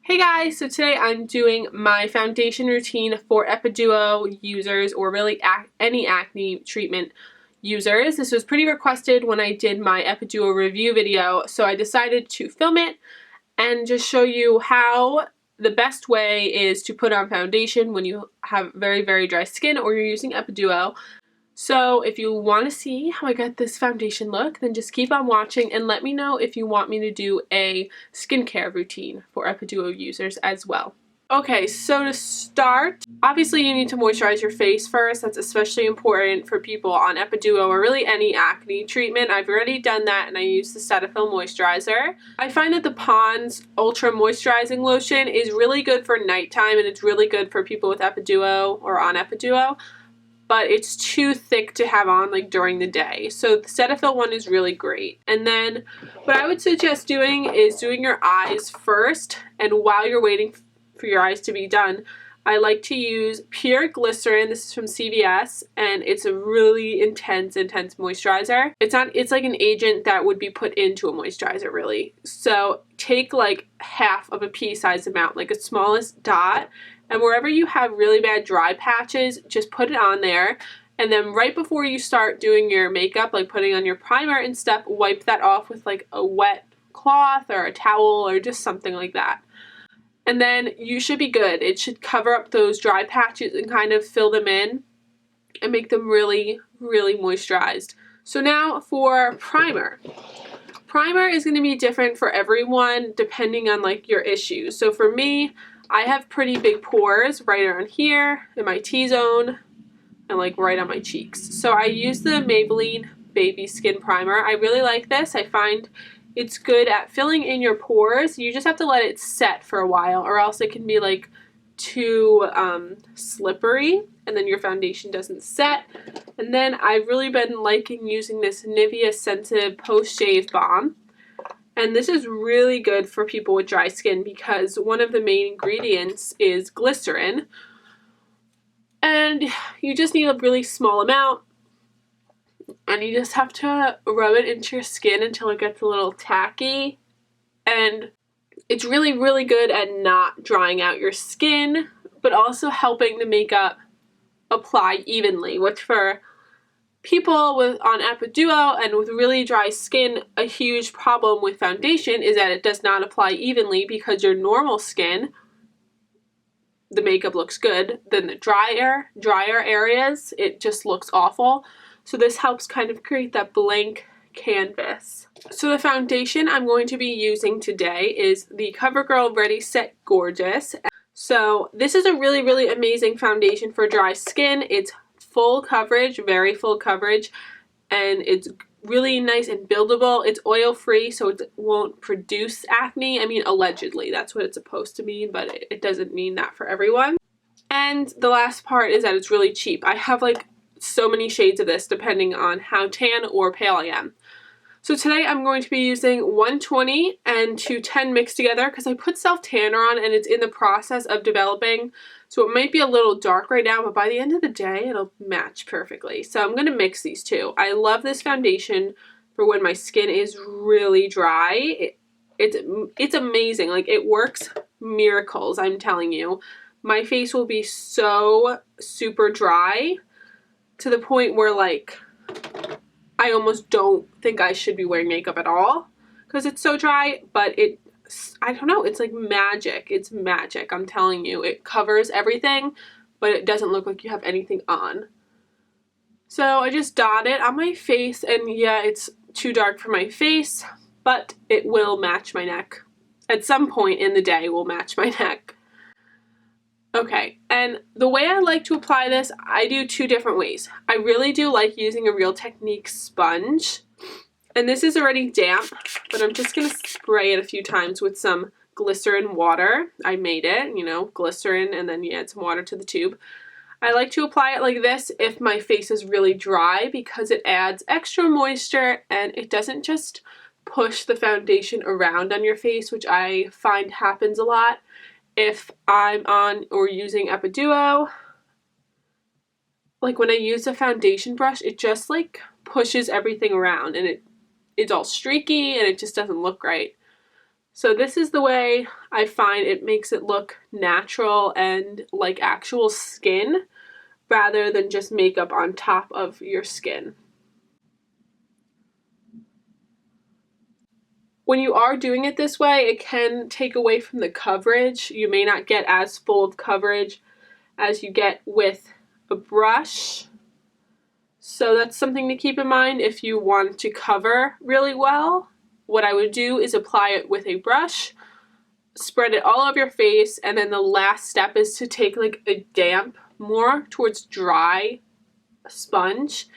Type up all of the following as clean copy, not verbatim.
Hey guys, so today I'm doing my foundation routine for Epiduo users, or really any acne treatment users. This was pretty requested when I did my Epiduo review video, so I decided to film it and just show you how the best way is to put on foundation when you have very dry skin or you're using Epiduo. So if you want to see how I got this foundation look, then just keep on watching and let me know if you want me to do a skincare routine for Epiduo users as well. Okay, so to start, obviously you need to moisturize your face first. That's especially important for people on Epiduo or really any acne treatment. I've already done that and I use the Cetaphil moisturizer. I find that the Pond's Ultra Moisturizing Lotion is really good for nighttime and it's really good for people with Epiduo or on Epiduo, but it's too thick to have on like during the day. So the Cetaphil one is really great. And then what I would suggest doing is doing your eyes first, and while you're waiting for your eyes to be done, I like to use Pure Glycerin. This is from CVS and it's a really intense moisturizer. It's like an agent that would be put into a moisturizer really. So take like half of a pea-sized amount, like a smallest dot, and wherever you have really bad dry patches, just put it on there. And then right before you start doing your makeup, like putting on your primer and stuff, wipe that off with like a wet cloth or a towel or just something like that. And then you should be good. It should cover up those dry patches and kind of fill them in and make them really moisturized. So now for primer. Primer is going to be different for everyone depending on like your issues. So for me, I have pretty big pores right around here in my T-zone and like right on my cheeks. So I use the Maybelline Baby Skin Primer. I really like this. I find it's good at filling in your pores. You just have to let it set for a while or else it can be like too slippery and then your foundation doesn't set. And then I've really been liking using this Nivea Sensitive Post-Shave Balm. And this is really good for people with dry skin because one of the main ingredients is glycerin. And you just need a really small amount. And you just have to rub it into your skin until it gets a little tacky. And it's really good at not drying out your skin, but also helping the makeup apply evenly, which for people on Epiduo and with really dry skin, a huge problem with foundation is that it does not apply evenly because your normal skin, the makeup looks good, then the drier areas, it just looks awful. So this helps kind of create that blank canvas. So the foundation I'm going to be using today is the Covergirl Ready Set Gorgeous. So this is a really amazing foundation for dry skin. It's full coverage, very full coverage, and it's really nice and buildable. It's oil free, so it won't produce acne. I mean, allegedly, that's what it's supposed to mean, but it doesn't mean that for everyone. And the last part is that it's really cheap. I have like so many shades of this depending on how tan or pale I am. So today I'm going to be using 120 and 210 mixed together because I put self-tanner on and it's in the process of developing. So it might be a little dark right now, but by the end of the day, it'll match perfectly. So I'm going to mix these two. I love this foundation for when my skin is really dry. It's amazing. Like, it works miracles, I'm telling you. My face will be so super dry to the point where, like, I almost don't think I should be wearing makeup at all because it's so dry, but I don't know, it's like magic. It's magic, I'm telling you. It covers everything, but it doesn't look like you have anything on. So I just dot it on my face, and yeah, it's too dark for my face, but it will match my neck. At some point in the day, it will match my neck. Okay, and the way I like to apply this, I do two different ways. I really do like using a Real Technique sponge. And this is already damp, but I'm just going to spray it a few times with some glycerin water. I made it, you know, glycerin, and then you add some water to the tube. I like to apply it like this if my face is really dry because it adds extra moisture and it doesn't just push the foundation around on your face, which I find happens a lot if I'm on or using Epiduo. Like when I use a foundation brush, it just like pushes everything around and it's all streaky and it just doesn't look right. So this is the way I find it makes it look natural and like actual skin rather than just makeup on top of your skin. When you are doing it this way, it can take away from the coverage. You may not get as full of coverage as you get with a brush. So that's something to keep in mind if you want to cover really well. What I would do is apply it with a brush, spread it all over your face, and then the last step is to take like a damp, more towards dry sponge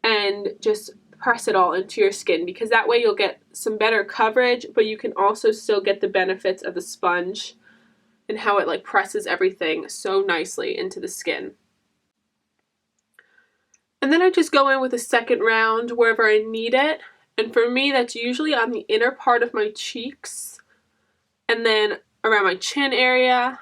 and just press it all into your skin, because that way you'll get some better coverage, but you can also still get the benefits of the sponge and how it like presses everything so nicely into the skin. And then I just go in with a second round wherever I need it. And for me, that's usually on the inner part of my cheeks and then around my chin area.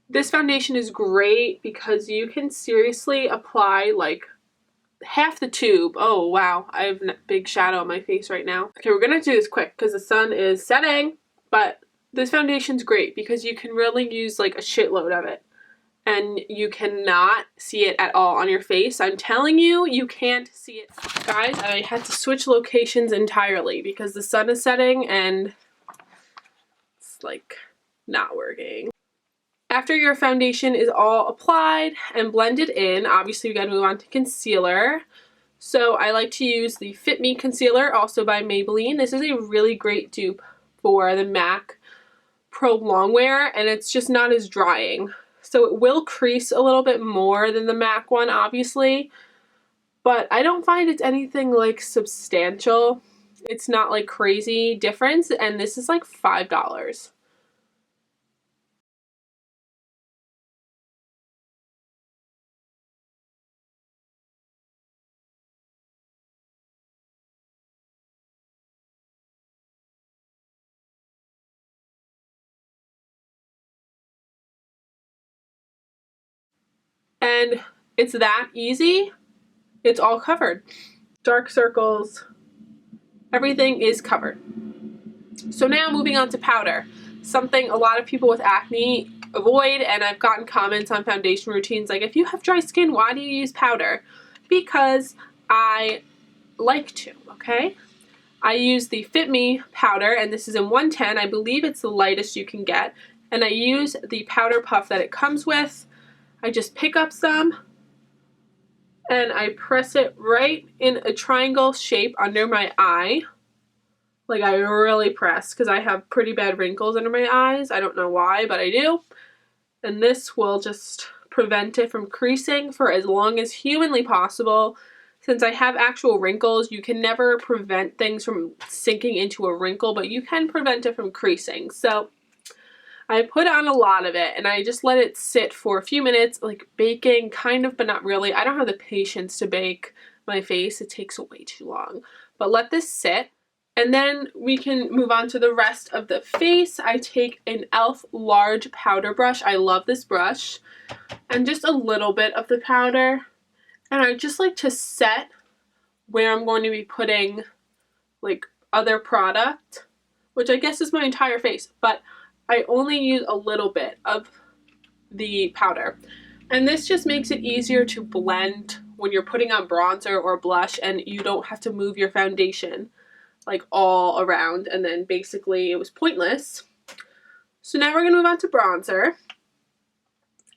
This foundation is great because you can seriously apply like half the tube. Oh wow, I have a big shadow on my face right now. Okay, we're gonna do this quick because the sun is setting, but this foundation's great because you can really use like a shitload of it and you cannot see it at all on your face. I'm telling you, you can't see it. Guys, I had to switch locations entirely because the sun is setting and it's like not working. After your foundation is all applied and blended in, obviously we gotta move on to concealer. So I like to use the Fit Me concealer, also by Maybelline. This is a really great dupe for the MAC Pro Longwear, and it's just not as drying. So it will crease a little bit more than the MAC one, obviously, but I don't find it's anything like substantial. It's not like crazy difference, and this is like $5. And it's that easy. It's all covered. Dark circles, everything is covered. So now moving on to powder. Something a lot of people with acne avoid, and I've gotten comments on foundation routines like, if you have dry skin, why do you use powder? Because I like to, okay? I use the Fit Me powder, and this is in 110. I believe it's the lightest you can get. And I use the powder puff that it comes with. I just pick up some and I press it right in a triangle shape under my eye. Like I really press because I have pretty bad wrinkles under my eyes. I don't know why, but I do. And this will just prevent it from creasing for as long as humanly possible. Since I have actual wrinkles, you can never prevent things from sinking into a wrinkle, but you can prevent it from creasing. So I put on a lot of it and I just let it sit for a few minutes, like baking, kind of, but not really. I don't have the patience to bake my face. It takes way too long. But let this sit. And then we can move on to the rest of the face. I take an e.l.f. large powder brush. I love this brush. And just a little bit of the powder. And I just like to set where I'm going to be putting like other product, which I guess is my entire face, but I only use a little bit of the powder. And this just makes it easier to blend when you're putting on bronzer or blush and you don't have to move your foundation like all around, and then basically it was pointless. So now we're gonna move on to bronzer.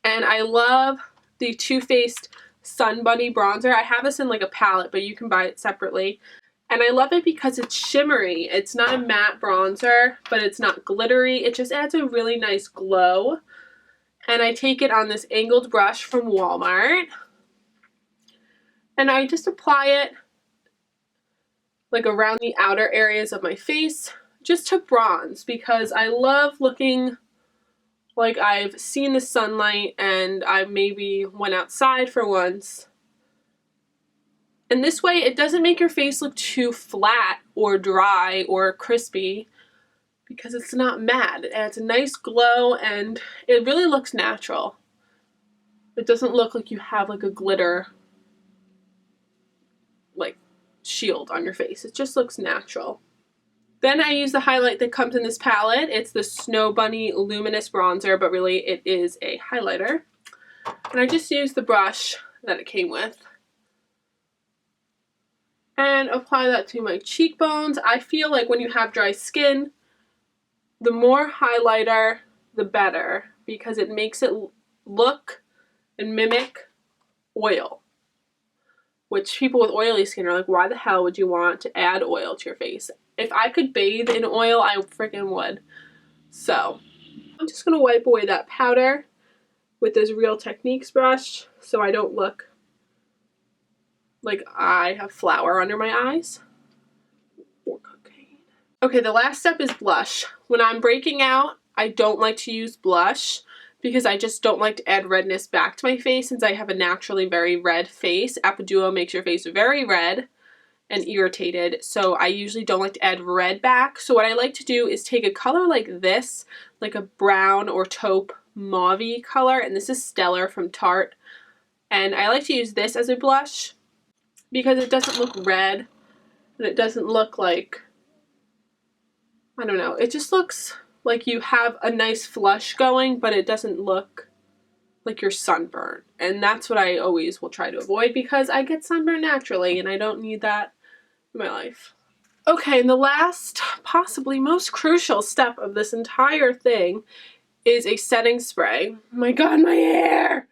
And I love the Too Faced Sun Bunny bronzer. I have this in like a palette, but you can buy it separately. And I love it because it's shimmery. It's not a matte bronzer, but it's not glittery. It just adds a really nice glow. And I take it on this angled brush from Walmart. And I just apply it like around the outer areas of my face just to bronze, because I love looking like I've seen the sunlight and I maybe went outside for once. And this way it doesn't make your face look too flat or dry or crispy because it's not matte. It adds a nice glow and it really looks natural. It doesn't look like you have like a glitter shield on your face. It just looks natural. Then I use the highlight that comes in this palette. It's the Snow Bunny Luminous Bronzer, but really it is a highlighter. And I just use the brush that it came with and apply that to my cheekbones. I feel like when you have dry skin, the more highlighter, the better, because it makes it look and mimic oil, which people with oily skin are like, why the hell would you want to add oil to your face? If I could bathe in oil, I freaking would. So I'm just going to wipe away that powder with this Real Techniques brush so I don't look like I have flour under my eyes or cocaine. Okay, the last step is blush. When I'm breaking out, I don't like to use blush because I just don't like to add redness back to my face since I have a naturally very red face. Epiduo makes your face very red and irritated, so I usually don't like to add red back. So what I like to do is take a color like this, like a brown or taupe mauve-y color, and this is Stellar from Tarte, and I like to use this as a blush because it doesn't look red and it doesn't look like, I don't know, it just looks like you have a nice flush going, but it doesn't look like you're sunburned. And that's what I always will try to avoid because I get sunburned naturally and I don't need that in my life. Okay, and the last, possibly most crucial step of this entire thing is a setting spray. Oh my god, my hair!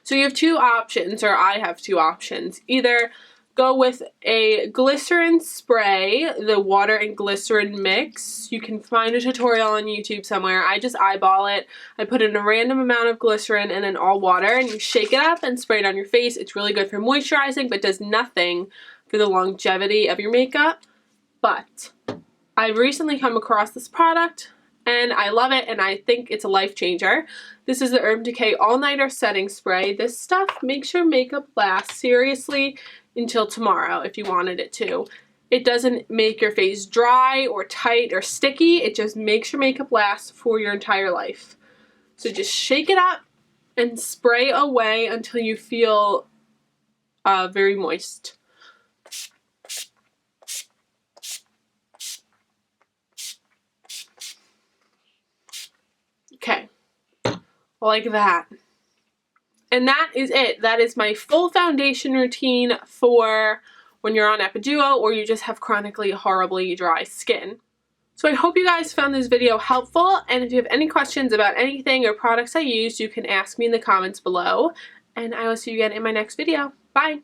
So you have two options, or I have two options. Either go with a glycerin spray, the water and glycerin mix. You can find a tutorial on YouTube somewhere. I just eyeball it. I put in a random amount of glycerin and then all water, and you shake it up and spray it on your face. It's really good for moisturizing, but does nothing for the longevity of your makeup. But I've recently come across this product and I love it, and I think it's a life changer. This is the Decay All-Nighter Setting Spray. This stuff makes your makeup last, seriously, until tomorrow if you wanted it to. It doesn't make your face dry or tight or sticky. It just makes your makeup last for your entire life. So just shake it up and spray away until you feel very moist. Okay, like that. And that is it. That is my full foundation routine for when you're on Epiduo or you just have chronically horribly dry skin. So I hope you guys found this video helpful, and if you have any questions about anything or products I used, you can ask me in the comments below, and I will see you again in my next video. Bye!